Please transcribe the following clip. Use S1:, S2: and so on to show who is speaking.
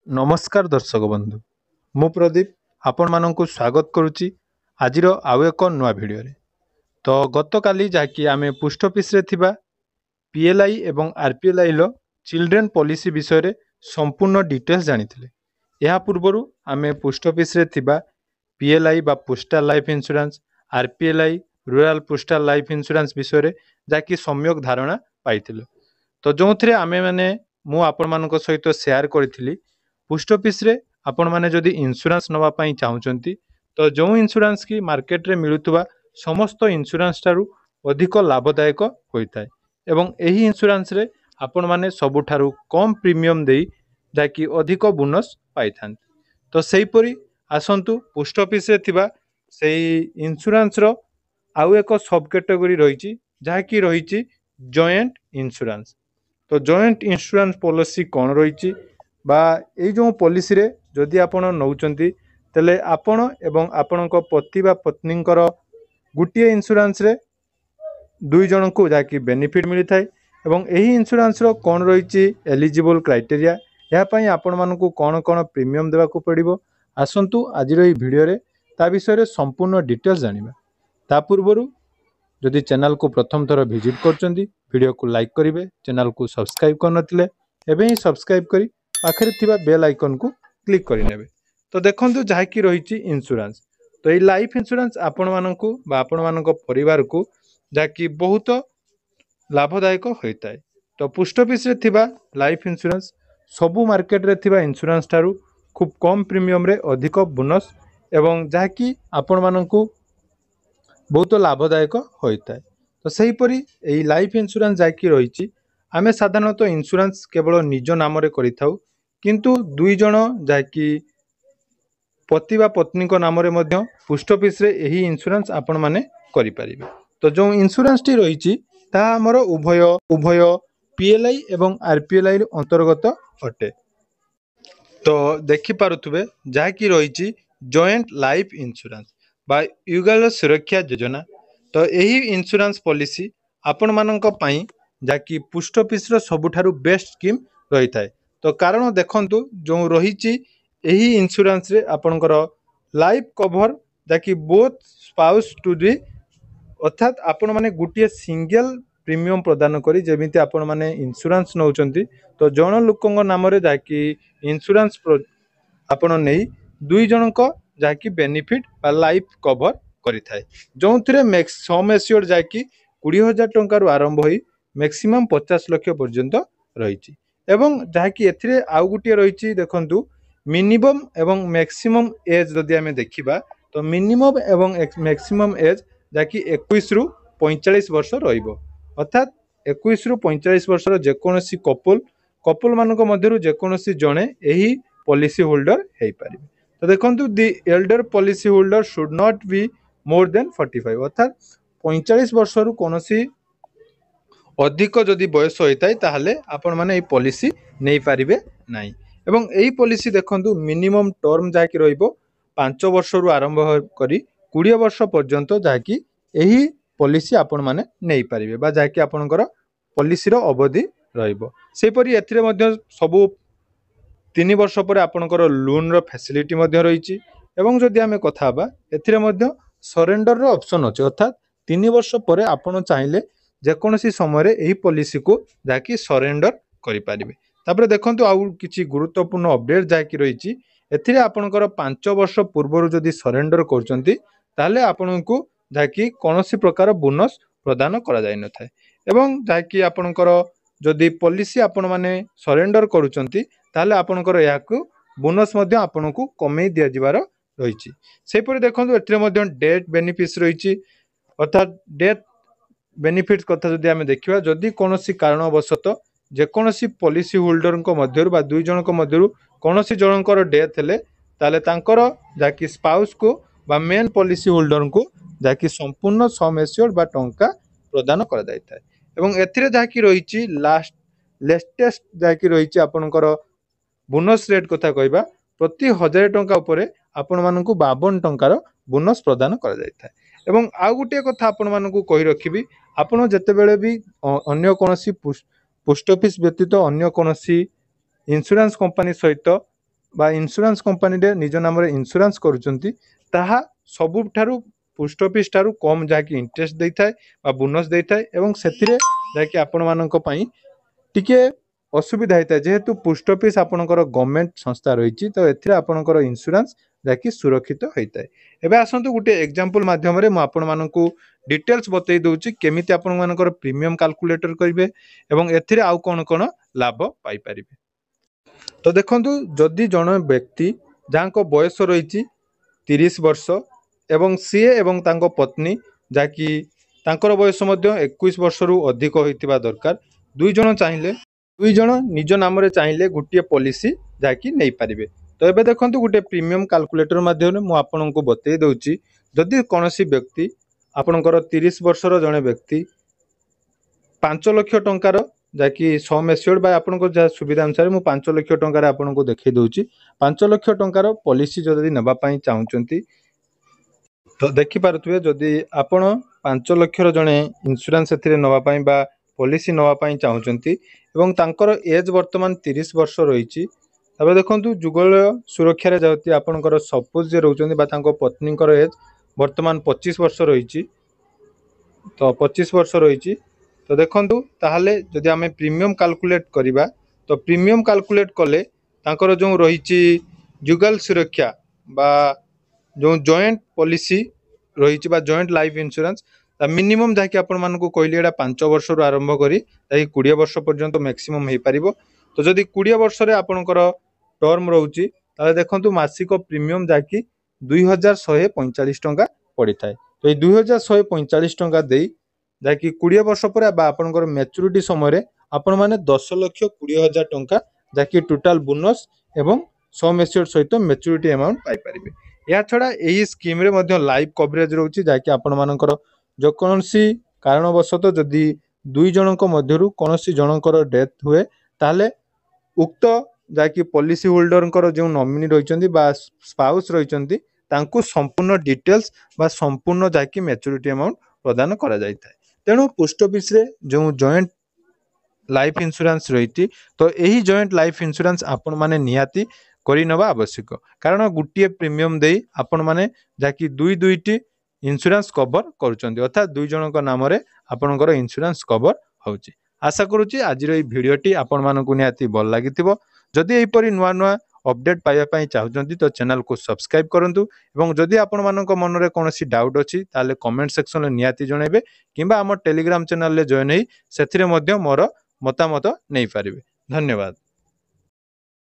S1: नमस्कार दर्शक बंधु मु प्रदीप आपण मानक स्वागत करुच्ची आज आउ एक नुआ भिडियो तो गत काली जहाँकि आम पोस्ट ऑफिस रे थिबा पीएलआई एवं आरपीएलआई लो चिल्ड्रेन पॉलिसी विषय रे संपूर्ण डिटेल्स जानिथिले। या पूर्वरु आम पोस्ट ऑफिस रे थिबा पीएलआई बा postal life insurance RPLI rural postal life insurance विषय रे जाकि सम्यक धारणा पाइथिले। तो जो थे आमे माने मु आपण मानक सहित शेयर करी पोस्ट ऑफिस रे आपण माने जदि इंश्योरेंस नवा पई चाहुचंती तो जो इंश्योरेंस की मार्केट रे मिलुतबा समस्त इंश्योरेंस टारू अधिक लाभदायक होइताय एवं एही इंश्योरेंस रे आपण माने सबुठारू कम प्रीमियम देई जाकि अधिक बोनस पाइथान। तो सेही परी आसंतु पोस्ट ऑफिस रे थिबा सेही इंश्योरेंस रो आउ एक सब कैटेगरी रहिछि जाकि रहिछि जॉइंट इंश्योरेंस। तो जॉइंट इंश्योरेंस पॉलिसी कौन रही बा ये जो पॉलिसी रे जदि आपण नौचंती तेले आपण एवं आपणक पति बा पत्नींकर गुटिए इंश्योरेंस रे दुई जन को जाकि बेनिफिट मिली थाए एवं यही इंश्योरेंस रो कौन रही एलिजिबल क्राइटेरिया या पई आपण मानकु कौन कौन प्रीमियम देवा को पड़िबो आसंतु आज रो वीडियो रे ता विषय रे संपूर्ण डिटेल्स जानिबा। ता पूर्वरु जदि चैनल को प्रथम थर विजिट करचंदी वीडियो को लाइक करिवे चैनल को सब्सक्राइब कर नथिले एबे ही सब्सक्राइब करी पाखरे थिबा बेल आइकन को क्लिक करि नेबे। तो देखंतु जहा कि रहिछि इंश्योरेंस तो ये लाइफ इंश्योरेंस आपण मानकु बा आपण मानक परिवार को जाकि बहुत लाभदायक होइताय। तो पोस्ट ऑफिस रे थिबा लाइफ इंश्योरेंस सबु मार्केट रे थिबा इंश्योरेंस तारू खूब कम प्रीमियम रे अधिक बोनस एवं जाकि आपण मानकु बहुत लाभदायक होता है। तो सही परी यही लाइफ इंश्योरेंस जाकि रही आमे साधारणतः इंश्योरेंस केवल निज नाम रे करिथाउ किंतु दुई जन जाकि पति बा पत्नी को नाम रे मध्य पोस्ट ऑफिस रे यही इंश्योरेंस आपण माने करि परिबे। तो जो इंश्योरेंस टी रही ता हमर उभय उभय पीएलआई एवं आरपीएलआई अंतर्गत अटे। तो देखि पारुथबे जाकि रही जॉइंट लाइफ इंश्योरेंस बा युगल सुरक्षा योजना। तो यही इंश्योरेंस पॉलिसी आपण मानक पई जाकि पोस्ट ऑफिस रो सबुठारु बेस्ट स्कीम रही थाए। तो कारण देखंतु जो रही यही इंश्योरेंस रे आपनकर लाइफ कवर जाकि बोथ स्पाउस टू दी अर्थात आपण माने गुटिए सिंगल प्रीमियम प्रदान करी जेमिति आपण माने इंश्योरेंस नौचंती तो जण लोकंग नाम रे जाकि इंश्योरेंस आपण नै दुई जनक जाकि बेनिफिट बा लाइफ कवर करि थाए जो थे सम एश्योर जाकि 20,000 टंका रु आरंभ होई मैक्सिमम 50 लाख पर्यंत रही एवं जाकि एथिरे आउ गुटिए रही देखंतु मिनिमम एवं मैक्सिमम एज जदि आमे देखिबा तो मिनिमम एवं मैक्सिमम एज जाकि 21 रु 45 वर्ष रहिबो अर्थात 21 रु 45 वर्षर जेकोनोसी कपल मानक मध्यरु जेकोनोसी जणे एही पॉलिसी होल्डर हेई पारिबे। तो देखंतु दी Elder policy holder should not be more than 45 अर्थात 45 वर्ष रु कोनोसी अधिक जदि बयस होइताय ताहले आपण माने ए पॉलिसी नै पारिबे नाही एवं एही पॉलिसी देखंतु मिनिमम टर्म जाकि रहिबो 5 वर्ष रु आरंभ करी 20 वर्ष पर्यंत जाकि एही पॉलिसी आपण माने नै पारिबे बा जाकि आपणकर पॉलिसी रो अवधि रहिबो। सेही परी एथिरे मध्य सबु 3 वर्ष पर आपणकर लोन रो फैसिलिटी मध्य रही एवं जदि आमे कथा बा एथिरे मध्य सरेंडर रो ऑप्शन अछि अर्थात 3 वर्ष पर आपण चाहिले जेकोनोसी समय रे एही पॉलिसी को जाकि सरेंडर करि पारिबे। तापर देखंतु आउ किछि गुरुत्वपूर्ण अपडेट जाकि रही एथिरे आपणकर 5 वर्ष पूर्व जदि सरेंडर करचंती ताले आपणको जाकि कोनोसी प्रकार बोनस प्रदान करा जाय न थाए एवं जाकि आपणकर जदि पॉलिसी आपण माने सरेंडर करूचंती ताले आपणकर याकु बोनस मध्य आपणको कमे दिया जिवार रही से परि देखंतु एथिरे मध्य डेथ बेनिफिट्स रही अर्थात डेथ बेनिफिट्स कथा जदि आमे देखिबा जदि कोनोसी कारणवशत जेकोनोसी पॉलिसी होल्डर को मध्यरु बा दुई जनक मध्यरु कोनोसी जनकर डेथ हेले ताले तांकर जाकि स्पाउस को बा मेन पॉलिसी होल्डर को जाकि संपूर्ण सम एश्योर्ड बा टंका प्रदान करा जायथाय एवं एथिरे जाकि रही लेटेस्ट जाकि रही आपणकर बोनस रेट कथा कहबा प्रति 1000 टंका उपरे आपण मानकु 52 टंकार बोनस प्रदान करा जायथाय एवं आउ गुटे कथा आपण मानकु कहि रखिबी आपण जतेबेले भी अन्य कोनोसी पोस्ट ऑफिस व्यतीत अन्य कोनोसी इंश्योरेंस कंपनी सहित बा इन्शुरांस कंपनी रे निज नाम इन्शुरांस करुचंती ताहा सबुठारु पोस्ट ऑफिस ठारु कम जहाँकि इंटरेस्ट देता है बोनस देता है एवं सेतिरे जहाँकि आपण मानक पई टिके असुविधा होता है जेहेतु पोस्ट ऑफिस आपणकर गवर्नमेंट संस्था रही तो एथिरे आपणकर इन्शुरांस जहाँकि सुरक्षित होता है। एबे आसंतु गोटे एग्जांपल माध्यम रे मु आपण मानकू डिटेल्स बतई दउची केमिति आपण मानकर प्रीमियम कैलकुलेटर करिवे एवं एथिरे आउ कोन कोन लाभ पाई परिबे। तो देखंतु जदि जन व्यक्ति जांको बयस रही 30 वर्ष एवं सीए एवं तांको पत्नी जाकि तांकर बयस मध्य 21 वर्ष रु अधिक होइतिबा दरकार दुई जन चाहिए दुई जन निज नाम रे चाहिए गोटे पॉलिसी जाकि नहीं पारिबे। तो एबे देखंतु गोटे प्रीमियम कैलकुलेटर माध्यम मु आपनको बतई दउची जदि कोनोसी व्यक्ति आपणकर 30 वर्षर जने व्यक्ति 5 लाख टंकार जाकि सम एस्योर्ड बा आपनको जा सुविधा अनुसार मु 5 लाख टंकार आपनको देखै दउची 5 लाख टंकार पॉलिसी जदि नबा पई चाहुचंती तो देखि पारुथुवे जदि आपण 5 लाखर जने इन्शुरांस एथिरे नबा पई बा पॉलिसी नबा पई चाहुचंती एवं तांकर एज वर्तमान 30 वर्ष रहिची तबे देखंतु जुगल सुरक्षा रे जाउती आपणकर सपोज जे रहउचंती बा तांको पत्नीकर एज वर्तमान 25 वर्ष रहिची तो 25 वर्ष रहिची तो देखंतु ताहाले जदि आमे प्रीमियम कैलकुलेट करिबा तो प्रीमियम कैलकुलेट कले तांकर जो रहिची जुगल सुरक्षा बा जो जॉइंट पॉलिसी रही जॉइंट लाइफ इंश्योरेंस मिनिमम जहाँकि आपण मानक कहली एटा 5 वर्ष रु आरंभ करी 20 वर्ष पर्यंत मैक्सिमम हो पारिबो। तो जदि 20 वर्ष रे आपणकर टर्म रहउची ताले देखंतु मासिक प्रीमियम जहाँकि 2145 टंका पड़ी थाए। तो 2145 टंका देई जहाँकि 20 वर्ष पर आपणकर मैच्योरिटी समय आपण माने 10,20,000 टंका जहाँकि टोटाल बोनस एवं सम एस्योर्ड सहित मैच्योरिटी अमाउंट पाई परिबे। या छड़ा यही स्कीम रे मध्य लाइफ कवरेज रहउची जहाँकि आपण मानकर जो कोनोसी कारणवशत जदि दुई जनक मध्यरु कोनोसी जनकर डेथ हुए ताले उक्त जहाँकि पॉलिसी होल्डर जो नॉमिनी रहिचंती बा स्पाउस रहिचंती तांकु संपूर्ण डिटेल्स बा संपूर्ण जहाँकि मैच्योरिटी अमाउंट प्रदान करा जायता है। तेणु पोस्ट ऑफिस रे जो जॉइंट लाइफ इंश्योरेंस रही तो यही जॉइंट लाइफ इंश्योरेंस आपण माने निहाती करनवा आवश्यक कारण गोटे प्रीमियम दे आपण माने जाकि दुई दुईटी इंश्योरेंस कवर करुचंती अर्थात दुई जनक नाम रे आपणकर इंश्योरेंस कवर होउची। आशा करूची आज ये भिडटी आपण मानकु निहाती भल लागिथिबो। जदि एपरि नुआ नुआ अपडेट पाइबा पई चाहुचंती तो चैनल को सब्सक्राइब करंतु एवं जदि आपण मानक मन रे कोनोसी डाउट अछि ताले कमेंट सेक्शन रे निहाती जणेबे किंबा हमर टेलीग्राम चैनल ले जॉइन हेई सेथिरे मध्य मोर मतामत नहीं पारिबे। धन्यवाद।